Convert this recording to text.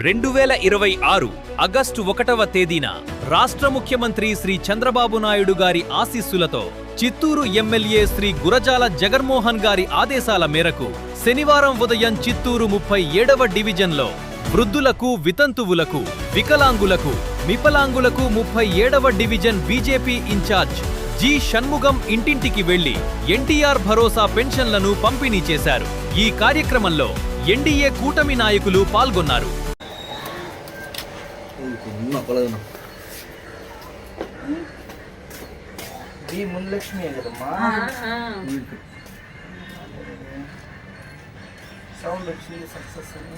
2026 August 1వ తేదీన రాష్ట్ర ముఖ్యమంత్రి శ్రీ చంద్రబాబు నాయుడు గారి ఆశీస్సులతో చిత్తూరు ఎమ్మెల్యే శ్రీ గురజాల జగన్మోహన్ గారి ఆదేశాల మేరకు శనివారం ఉదయం చిత్తూరు 37వ డివిజన్లో వృద్ధులకు, వితంతువులకు, వికలాంగులకు, వికలాంగులకు 37వ division BJP incharge G Shanmugam ఇంటింటికి వెళ్లి ఎన్టీఆర్ భరోసా పెన్షన్లను పంపిణీ చేశారు. ఈ కార్యక్రమంలో ఎన్డీఏ కూటమి నాయకులు పాల్గొన్నారు. మున్లక్ష్మి కదమ్మా, సౌండ్ వచ్చింది సక్సెస్ అని.